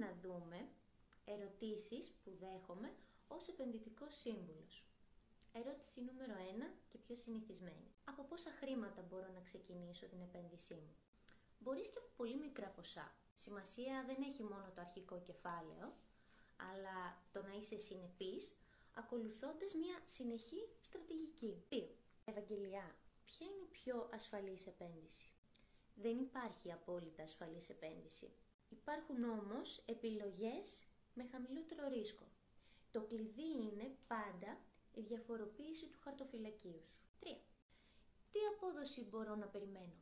να δούμε ερωτήσεις που δέχομαι ως επενδυτικός σύμβουλος. Ερώτηση νούμερο 1 και πιο συνηθισμένη. Από πόσα χρήματα μπορώ να ξεκινήσω την επένδυσή μου? Μπορείς και από πολύ μικρά ποσά. Σημασία δεν έχει μόνο το αρχικό κεφάλαιο, αλλά το να είσαι συνεπής, ακολουθώντας μια συνεχή στρατηγική. 2. Ευαγγελιά, ποια είναι η πιο ασφαλής επένδυση? Δεν υπάρχει απόλυτα ασφαλής επένδυση. Υπάρχουν όμως επιλογές με χαμηλότερο ρίσκο. Το κλειδί είναι πάντα η διαφοροποίηση του χαρτοφυλακίου σου. 3. Τι απόδοση μπορώ να περιμένω?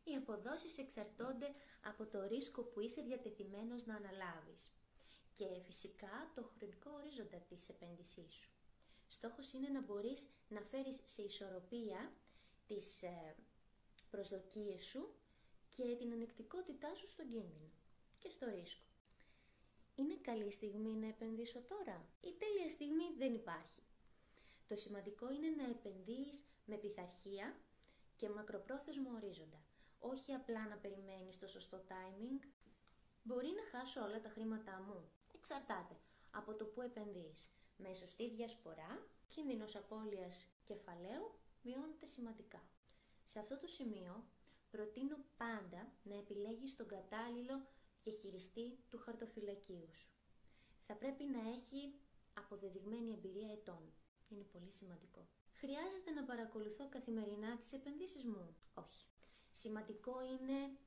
Οι αποδόσεις εξαρτώνται από το ρίσκο που είσαι διατεθειμένος να αναλάβεις και φυσικά το χρονικό ορίζοντα της επένδυσής σου. Στόχος είναι να μπορείς να φέρεις σε ισορροπία τις προσδοκίες σου και την ανεκτικότητά σου στον κίνδυνο και στο ρίσκο. Είναι καλή στιγμή να επενδύσω τώρα? Η τέλεια στιγμή δεν υπάρχει. Το σημαντικό είναι να επενδύεις με πειθαρχία και μακροπρόθεσμο ορίζοντα. Όχι απλά να περιμένεις το σωστό timing. Μπορεί να χάσω όλα τα χρήματά μου. Εξαρτάται από το που επενδύεις. Με σωστή διασπορά, κίνδυνος απώλειας κεφαλαίου μειώνεται σημαντικά. Σε αυτό το σημείο προτείνω πάντα να επιλέγεις τον κατάλληλο διαχειριστή του χαρτοφυλακίου σου. Θα πρέπει να έχει αποδεδειγμένη εμπειρία ετών. Είναι πολύ σημαντικό. Χρειάζεται να παρακολουθώ καθημερινά τις επενδύσεις μου? Όχι. Σημαντικό είναι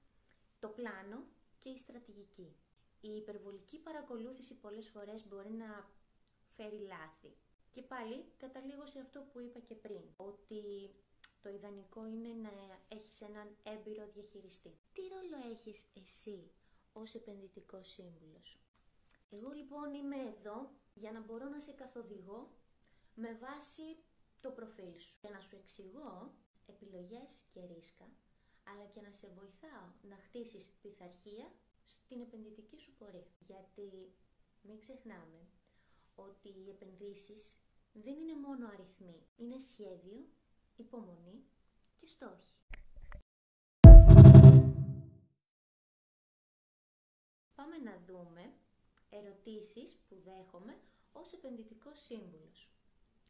το πλάνο και η στρατηγική. Η υπερβολική παρακολούθηση πολλές φορές μπορεί να φέρει λάθη. Και πάλι καταλήγω σε αυτό που είπα και πριν, ότι το ιδανικό είναι να έχεις έναν έμπειρο διαχειριστή. Τι ρόλο έχεις εσύ ως επενδυτικός σύμβουλος? Εγώ λοιπόν είμαι εδώ για να μπορώ να σε καθοδηγώ με βάση το προφίλ σου. Για να σου εξηγώ επιλογές και ρίσκα, αλλά και να σε βοηθάω να χτίσεις πειθαρχία στην επενδυτική σου πορεία. Γιατί μην ξεχνάμε ότι οι επενδύσεις δεν είναι μόνο αριθμοί. Είναι σχέδιο, υπομονή και στόχοι. Πάμε να δούμε ερωτήσεις που δέχομαι ως επενδυτικός σύμβουλος.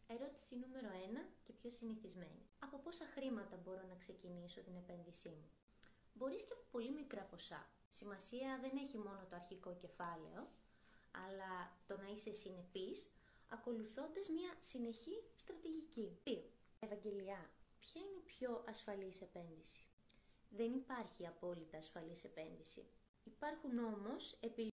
Ερώτηση νούμερο 1 και πιο συνηθισμένη. Από πόσα χρήματα μπορώ να ξεκινήσω την επένδυσή μου? Μπορείς και από πολύ μικρά ποσά. Σημασία δεν έχει μόνο το αρχικό κεφάλαιο, αλλά το να είσαι συνεπής, ακολουθώντας μια συνεχή στρατηγική. 2. Ευαγγελιά, ποια είναι η πιο ασφαλής επένδυση? Δεν υπάρχει απόλυτα ασφαλής επένδυση. Υπάρχουν όμως επιλογές